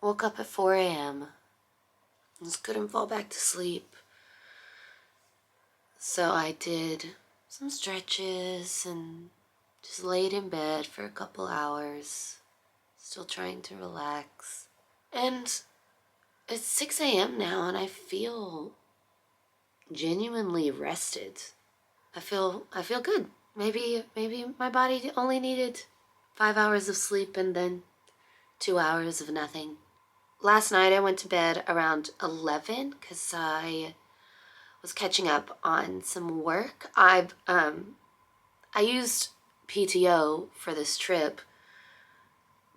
woke up at 4 a.m. Just couldn't fall back to sleep. So I did some stretches and just laid in bed for a couple hours, still trying to relax. And it's 6 a.m. now and I feel genuinely rested. I feel good. Maybe my body only needed 5 hours of sleep and then 2 hours of nothing. Last night I went to bed around 11 because I was catching up on some work. I used PTO for this trip,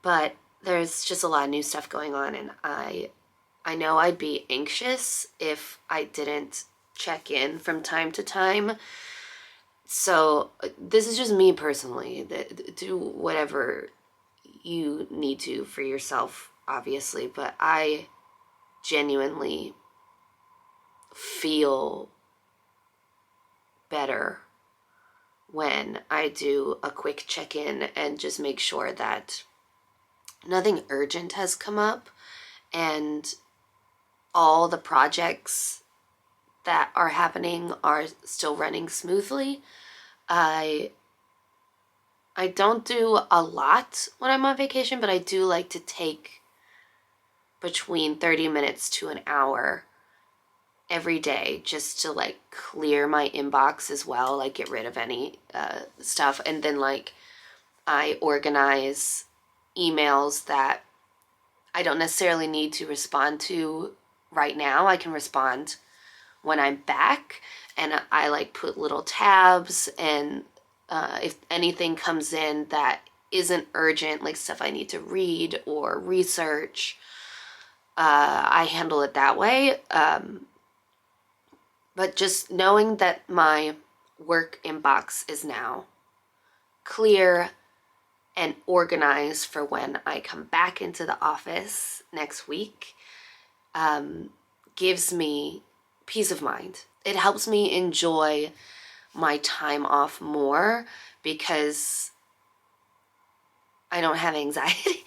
but there's just a lot of new stuff going on, and I know I'd be anxious if I didn't check in from time to time. So this is just me personally. Do whatever you need to for yourself, obviously, but I genuinely feel better when I do a quick check-in and just make sure that nothing urgent has come up and all the projects that are happening are still running smoothly. I don't do a lot when I'm on vacation, but I do like to take between 30 minutes to an hour every day just to like clear my inbox as well, like get rid of any stuff. And then like I organize emails that I don't necessarily need to respond to right now. I can respond when I'm back, and I like put little tabs, and if anything comes in that isn't urgent, like stuff I need to read or research, I handle it that way. But just knowing that my work inbox is now clear and organized for when I come back into the office next week gives me peace of mind. It helps me enjoy my time off more because I don't have anxiety.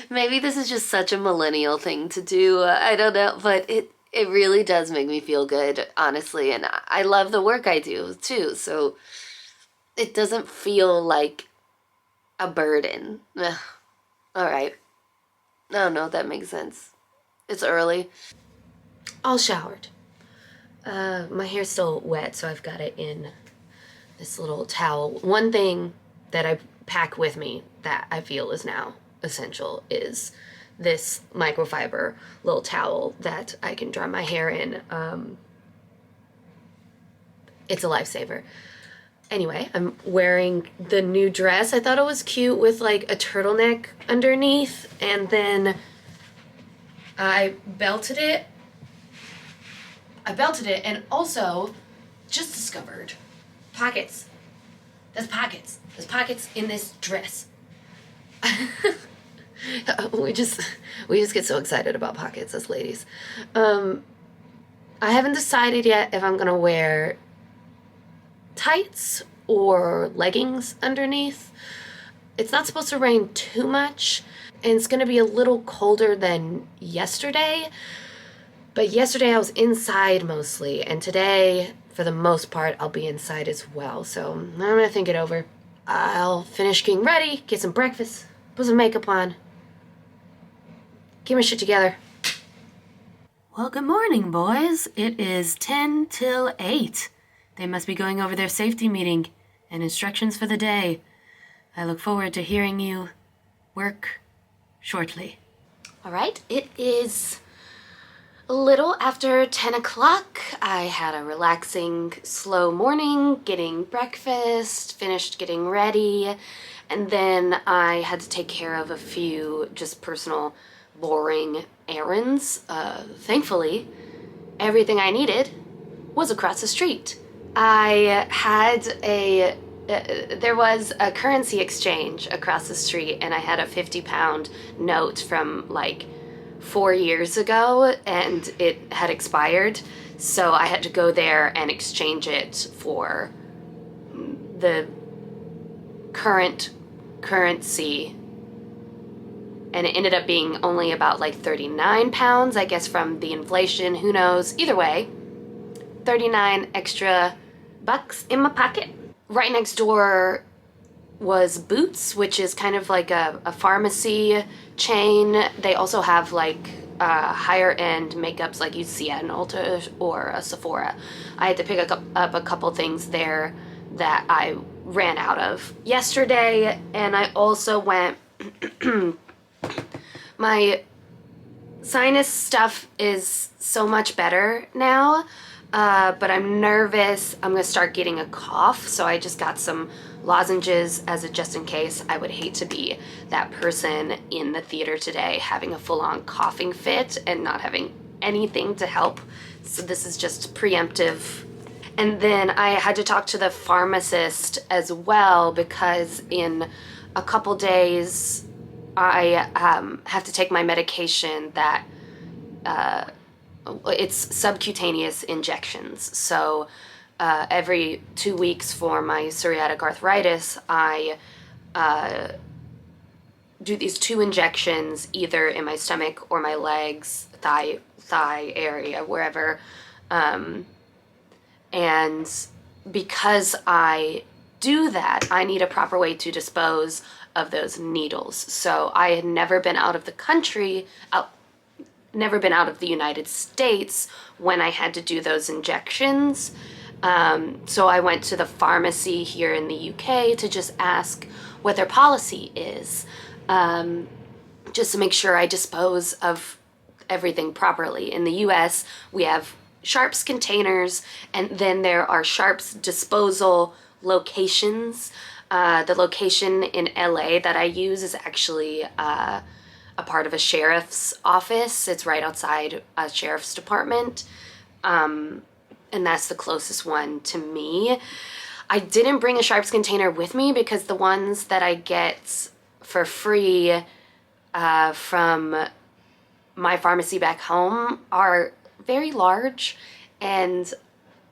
Maybe this is just such a millennial thing to do. I don't know, but it really does make me feel good, honestly. And I love the work I do too. So it doesn't feel like a burden. Ugh. All right. No, that makes sense. It's early. All showered. My hair's still wet, so I've got it in this little towel. One thing that I pack with me that I feel is now essential is this microfiber little towel that I can dry my hair in. It's a lifesaver. Anyway, I'm wearing the new dress. I thought it was cute with like a turtleneck underneath, and then I belted it, and also just discovered pockets. There's pockets in this dress. we just get so excited about pockets as ladies. I haven't decided yet if I'm gonna wear tights or leggings underneath. It's not supposed to rain too much, and it's gonna be a little colder than yesterday. But yesterday I was inside mostly, and today, for the most part, I'll be inside as well. So I'm gonna think it over. I'll finish getting ready, get some breakfast, put some makeup on, get my shit together. Well, good morning, boys. It is 10 till 8. They must be going over their safety meeting and instructions for the day. I look forward to hearing you work shortly. All right, it is a little after 10 o'clock. I had a relaxing, slow morning, getting breakfast, finished getting ready, and then I had to take care of a few just personal, boring errands. Thankfully, everything I needed was across the street. I had there was a currency exchange across the street, and I had a 50-pound note from like 4 years ago, and it had expired, so I had to go there and exchange it for the current currency and it ended up being only about like 39 pounds, I guess from the inflation, who knows. Either way, 39 extra bucks in my pocket. Right next door was Boots, which is kind of like a pharmacy chain. They also have like higher end makeups like you'd see at an Ulta or a Sephora. I had to pick up a couple things there that I ran out of yesterday, and I also went my sinus stuff is so much better now, but I'm nervous I'm gonna start getting a cough, so I just got some lozenges as a just in case. I would hate to be that person in the theater today having a full-on coughing fit and not having anything to help, so this is just preemptive. And then I had to talk to the pharmacist as well because in a couple days I have to take my medication that it's subcutaneous injections. So every 2 weeks for my psoriatic arthritis, I do these 2 injections either in my stomach or my legs, thigh area, wherever. And because I do that, I need a proper way to dispose of those needles. So I had never been out of the country, never been out of the United States when I had to do those injections. So I went to the pharmacy here in the UK to just ask what their policy is, just to make sure I dispose of everything properly. In the US, we have Sharps containers, and then there are Sharps disposal locations. The location in LA that I use is actually a part of a sheriff's office. It's right outside a sheriff's department, and that's the closest one to me. I didn't bring a Sharps container with me because the ones that I get for free from my pharmacy back home are very large, and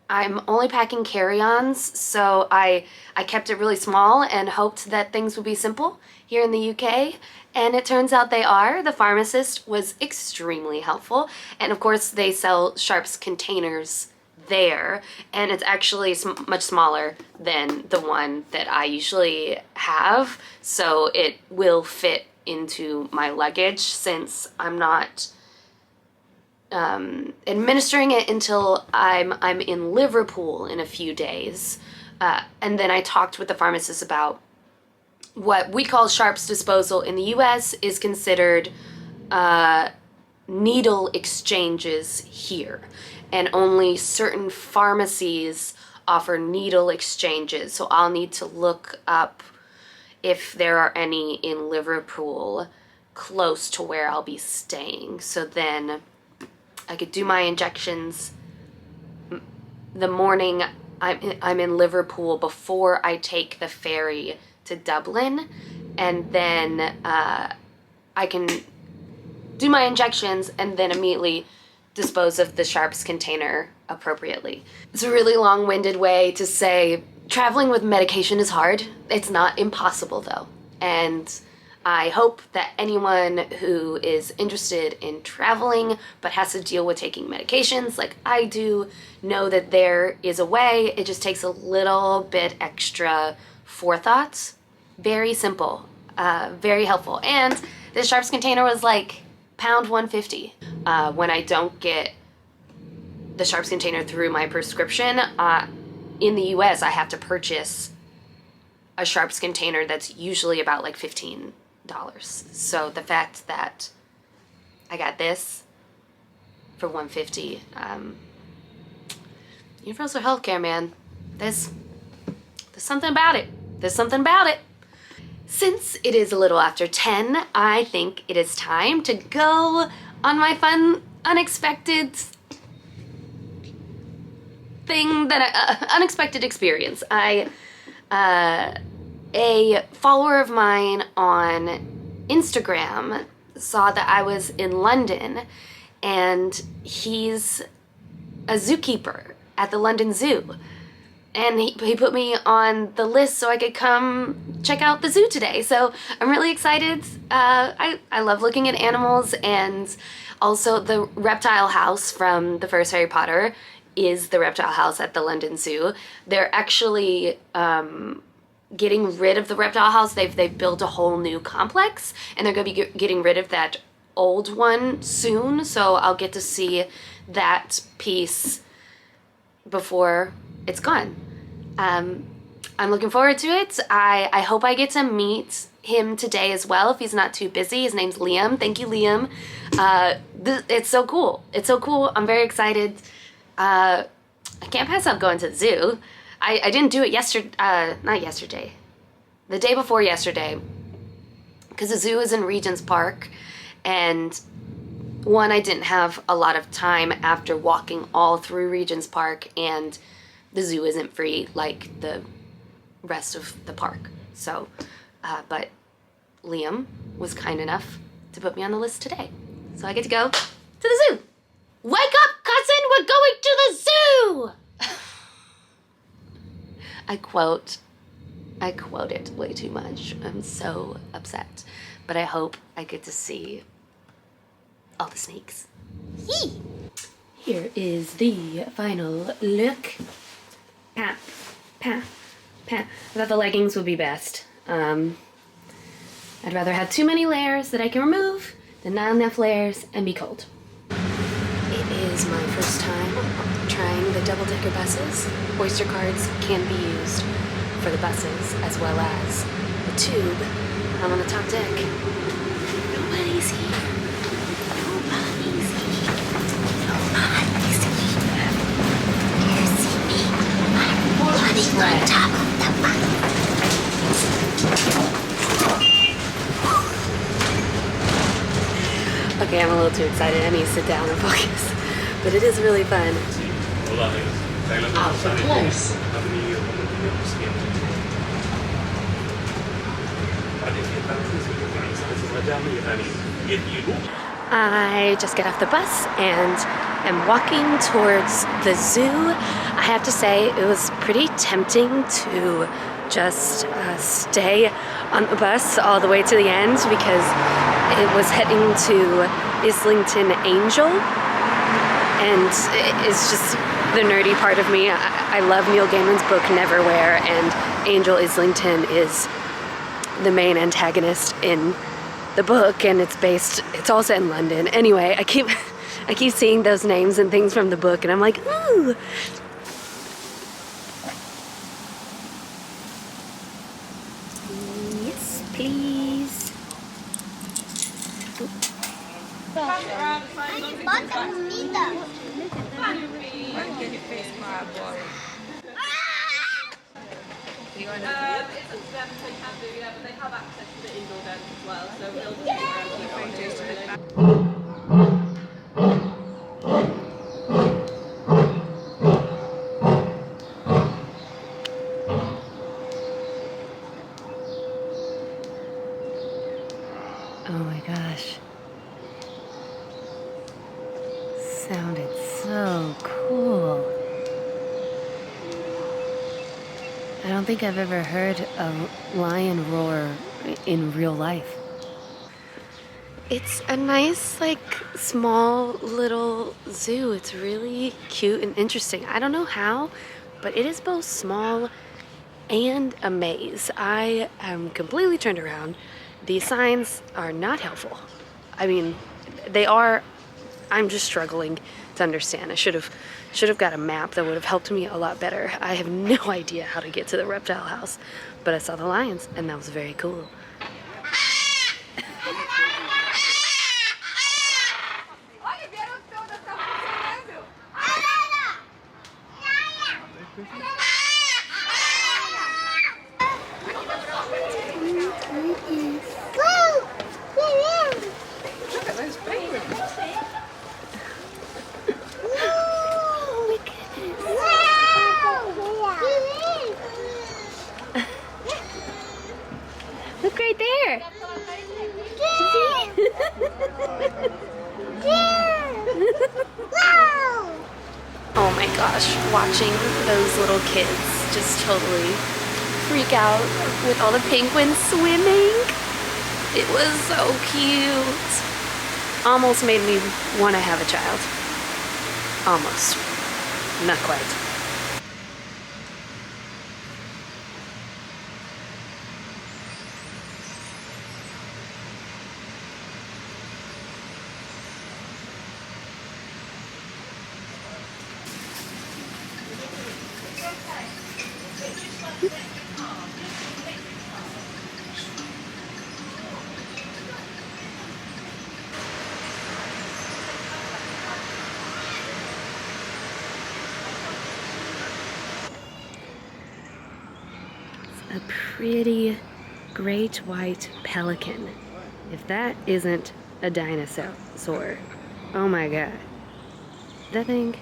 I'm only packing carry-ons, so I kept it really small and hoped that things would be simple here in the UK, and it turns out they are. The pharmacist was extremely helpful, and of course they sell Sharps containers there, and it's actually much smaller than the one that I usually have, so it will fit into my luggage since I'm not administering it until I'm in Liverpool in a few days. And then I talked with the pharmacist about what we call Sharps disposal in the US is considered needle exchanges here. And only certain pharmacies offer needle exchanges. So I'll need to look up if there are any in Liverpool close to where I'll be staying. So then I could do my injections the morning I'm in Liverpool before I take the ferry to Dublin, and then I can do my injections and then immediately dispose of the Sharps container appropriately. It's a really long-winded way to say traveling with medication is hard. It's not impossible though, and I hope that anyone who is interested in traveling but has to deal with taking medications like I do know that there is a way. It just takes a little bit extra forethought. Very simple, very helpful. And this Sharps container was like £1.50. When I don't get the Sharps container through my prescription, in the US I have to purchase a Sharps container that's usually about like $15. So the fact that I got this for $1.50, universal healthcare, man. There's something about it. There's something about it. Since it is a little after 10, I think it is time to go on my fun, unexpected thing unexpected experience. A follower of mine on Instagram saw that I was in London, and he's a zookeeper at the London Zoo. and he put me on the list so I could come check out the zoo today. So I'm really excited. I love looking at animals, and also the reptile house from the first Harry Potter is the reptile house at the London Zoo. They're actually getting rid of the reptile house. They've built a whole new complex, and they're going to be getting rid of that old one soon. So I'll get to see that piece before it's gone. I'm looking forward to it. I hope I get to meet him today as well if he's not too busy. His name's Liam. Thank you, Liam. It's so cool. It's so cool. I'm very excited. I can't pass up going to the zoo. I didn't do it not yesterday. The day before yesterday, because the zoo is in Regent's Park, and one, I didn't have a lot of time after walking all through Regent's Park, and the zoo isn't free like the rest of the park. So, but Liam was kind enough to put me on the list today. So I get to go to the zoo. Wake up, cousin, we're going to the zoo! I quote it way too much. I'm so upset. But I hope I get to see all the snakes. Yee! Here is the final look. Pat, pat, pat. I thought the leggings would be best. I'd rather have too many layers that I can remove than not enough layers and be cold. It is my first time trying the double-decker buses. Oyster cards can be used for the buses as well as the tube. I'm on the top deck. Nobody's here. Nobody's here. Nobody's here. You see me? I'm floating on top of the bus. Okay, I'm a little too excited. I need to sit down and focus. But it is really fun. Out for close. I just got off the bus and am walking towards the zoo. I have to say it was pretty tempting to just stay on the bus all the way to the end because it was heading to Islington Angel, and it's just the nerdy part of me. I love Neil Gaiman's book Neverwhere, and Angel Islington is the main antagonist in the book, and it's all set in London. Anyway, I keep seeing those names and things from the book, and I'm like, ooh. Yes, please. It's up to them if they can do, yeah, but they have access to the indoor dens as well, so they'll do Oh my gosh. Sounded so cool. I don't think I've ever heard a lion roar in real life. It's a nice, small little zoo. It's really cute and interesting. I don't know how, but it is both small and a maze. I am completely turned around. These signs are not helpful. I mean, they are. I'm just struggling to understand. I should have got a map that would have helped me a lot better. I have no idea how to get to the reptile house, but I saw the lions, and that was very cool. Look right there. Oh my gosh, watching those little kids just totally freak out with all the penguins swimming. It was so cute. Almost made me want to have a child. Almost. Not quite. A pretty great white pelican. If that isn't a dinosaur, oh my god. That thing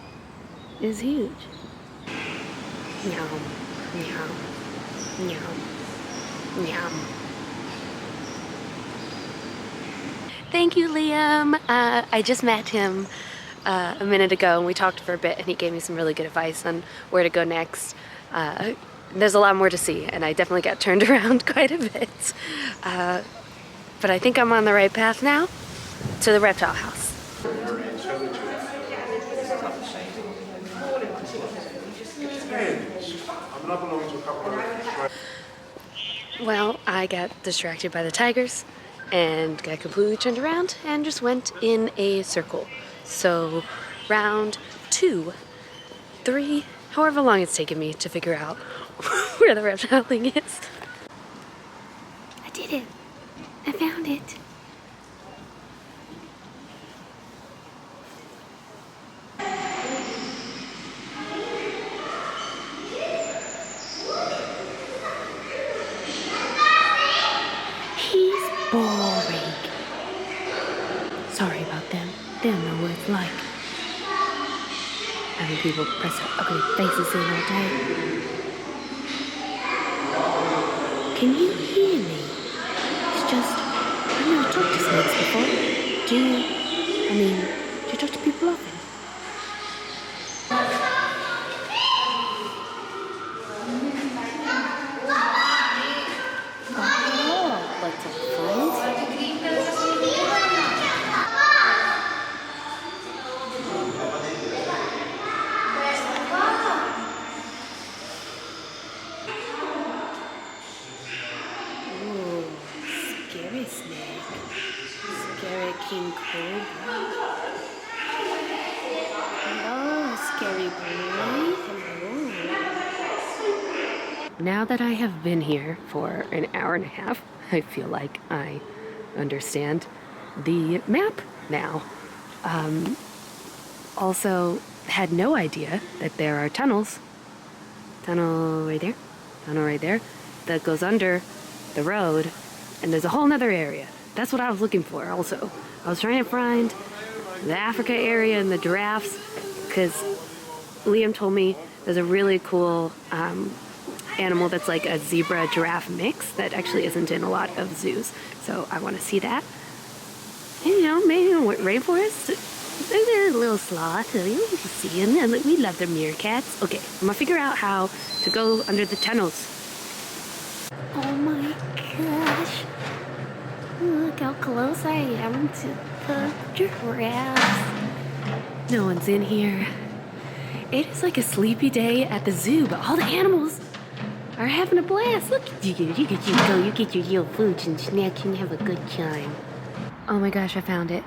is huge. Yum, yum, yum, yum. Thank you, Liam. I just met him a minute ago and we talked for a bit and he gave me some really good advice on where to go next. There's a lot more to see and I definitely got turned around quite a bit. But I think I'm on the right path now to the reptile house. Well, I got distracted by the tigers and got completely turned around and just went in a circle. So round 2, 3, however long it's taken me to figure out where the reptile thing is. I did it. I found it. He's boring. Sorry about them. They don't know what it's like. Having people press their ugly faces in all day. Can you hear me? It's just, I've never talked to snakes before. Do you talk to people often? Oh, what's up, friends? Ooh, scary snake. Scary king cobra. Hello, scary boy. Hello. Now that I have been here for an hour and a half, I feel like I understand the map now. Also had no idea that there are tunnels. Tunnel right there, tunnel right there, that goes under the road, and there's a whole nother area. That's what I was looking for also. I was trying to find the Africa area and the giraffes, because Liam told me there's a really cool animal that's like a zebra giraffe mix that actually isn't in a lot of zoos. So I want to see that. And, maybe rainforest. There's a little sloth. You can see them. We love the meerkats. Okay, I'm gonna figure out how to go under the tunnels. Oh my gosh. Look how close I am to the giraffes. No one's in here. It is like a sleepy day at the zoo, but all the animals are having a blast. Look at you. You get your little foods and snacks and have a good time. Oh my gosh, I found it.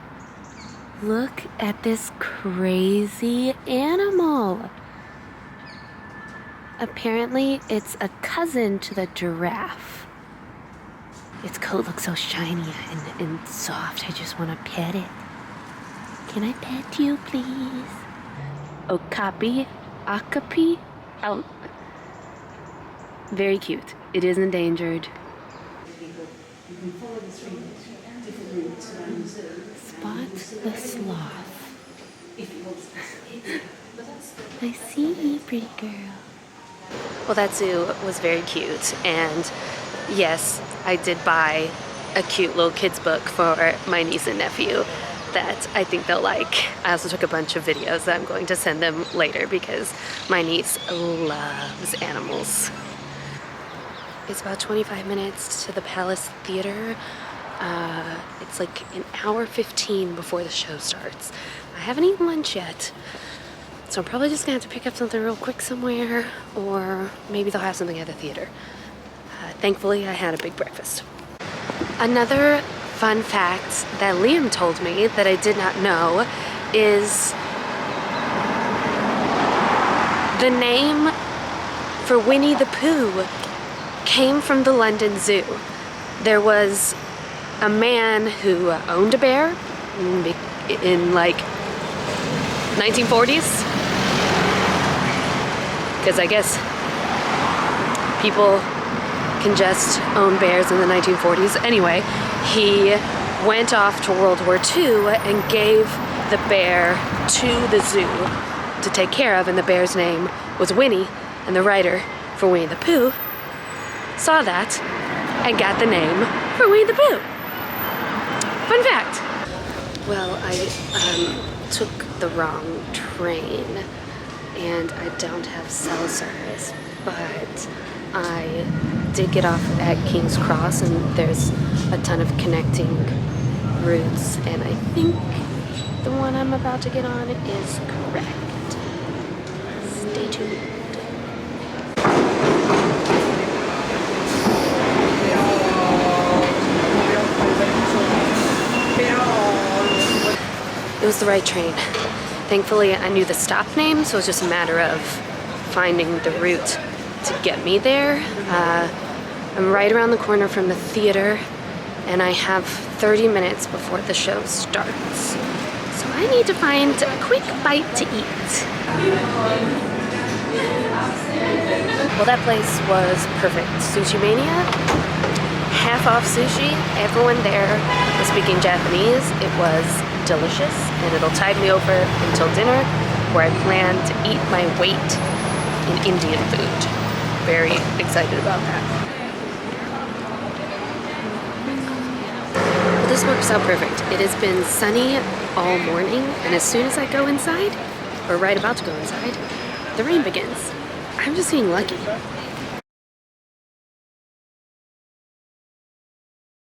Look at this crazy animal. Apparently, it's a cousin to the giraffe. Its coat looks so shiny and soft. I just want to pet it. Can I pet you, please? Okapi? Oh, very cute. It is endangered. Spot the sloth. I see you, pretty girl. Well, that zoo was very cute, and yes, I did buy a cute little kid's book for my niece and nephew. that I think they'll like. I also took a bunch of videos that I'm going to send them later because my niece loves animals. It's about 25 minutes to the Palace Theater. It's like an hour 15 before the show starts. I haven't eaten lunch yet, so I'm probably just gonna have to pick up something real quick somewhere, or maybe they'll have something at the theater. Thankfully, I had a big breakfast. Another fun fact that Liam told me that I did not know is the name for Winnie the Pooh came from the London Zoo. There was a man who owned a bear in like 1940s, because I guess people can just own bears in the 1940s. Anyway, he went off to World War II and gave the bear to the zoo to take care of, and the bear's name was Winnie, and the writer for Winnie the Pooh saw that and got the name for Winnie the Pooh. Fun fact. Well, I took the wrong train and I don't have cell service, but I did get off at King's Cross, and there's a ton of connecting routes, and I think the one I'm about to get on is correct. Stay tuned. It was the right train. Thankfully, I knew the stop name, so it was just a matter of finding the route to get me there. I'm right around the corner from the theater, and I have 30 minutes before the show starts. So I need to find a quick bite to eat. Well, that place was perfect. Sushi Mania, half off sushi. Everyone there was speaking Japanese. It was delicious, and it'll tide me over until dinner, where I plan to eat my weight in Indian food. Very excited about that. Well, this works out perfect. It has been sunny all morning, and as soon as I go inside, or right about to go inside, the rain begins. I'm just being lucky.